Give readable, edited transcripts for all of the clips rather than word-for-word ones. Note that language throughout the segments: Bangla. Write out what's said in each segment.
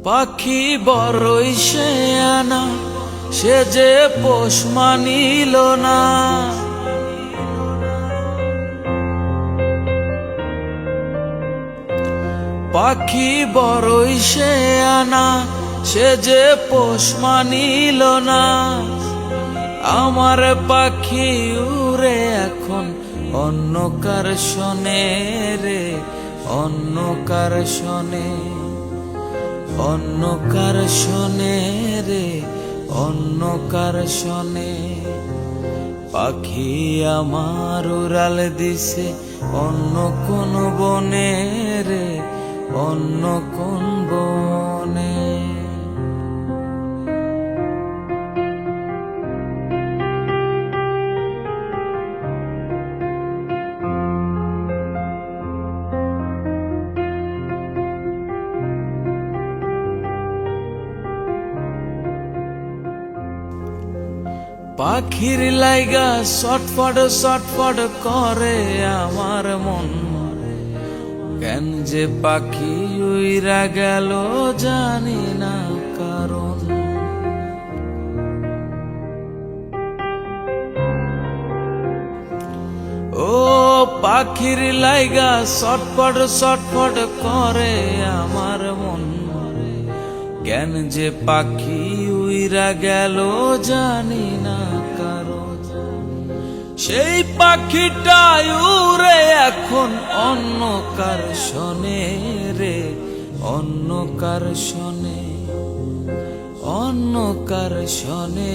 পাখি বড়ই শেয়ানা, সে যে পোষ মানিল না। পাখি বড়ই শেয়ানা, সে যে পোষ মানিল না। আমার পাখি উড়ে এখন অন্য কার শোনে রে, অন্য কার শোনে, অন্য কার শোনে রে, অন্য কার শোনে। পাখি আমার উড়াল দিছে অন্য কোন বনে রে, অন্য কোন বনে। পাখির লাইগা ছটফট ছটফট করে আমার মন, কেন যে পাখি উইরা গেল জানি না কারণ। ও পাখির লাইগা ছটফট ছটফট করে আমার মন, কেন যে পাখি উইরা গেল জানি না কারণ। সেই পাখিটা উড়ে এখন অন্য কার শোনে রে, অন্য কার শোনে, অন্য কার শোনে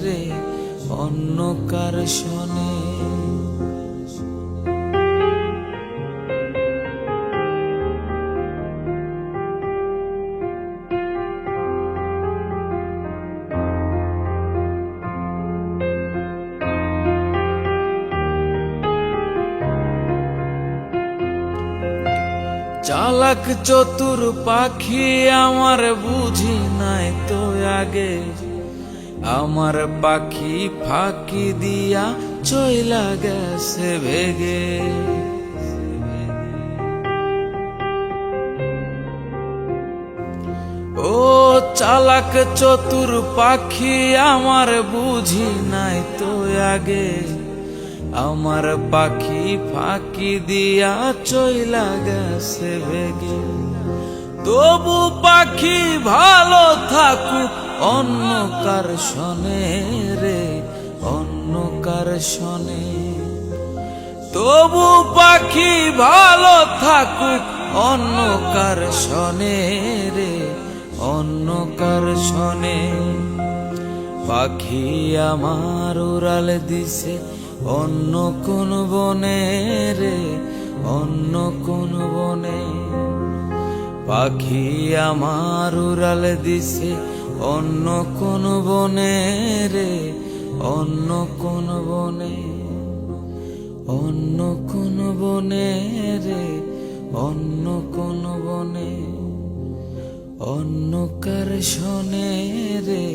রে, অন্য কার শোনে। চালাক চতুর পাখি আমার বুঝি নাই তো আগে, আমার পাখি ফাঁকি দিয়া চইলা গেছে ভেগে। ও চালাক চতুর পাখি আমার বুঝি নাই তো আগে, আমার পাখি ফাঁকি দিয়া চইলা গেছে ভেগে। তবু পাখি ভালো থাকুক অন্য কার শোনে রে, অন্য কার শোনে। তবু পাখি ভালো থাকুক অন্য কার শোনে রে, অন্য কার শোনে। পাখি আমার উড়াল দিছে অন্য কোন বনে রে, অন্য কোন বনে। পাখি আমার উড়াল দিছে অন্য কোন বনে রে, অন্য কোন বনে, অন্য কোন বনে রে, অন্য কোন বনে। অন্য কার শোনে রে,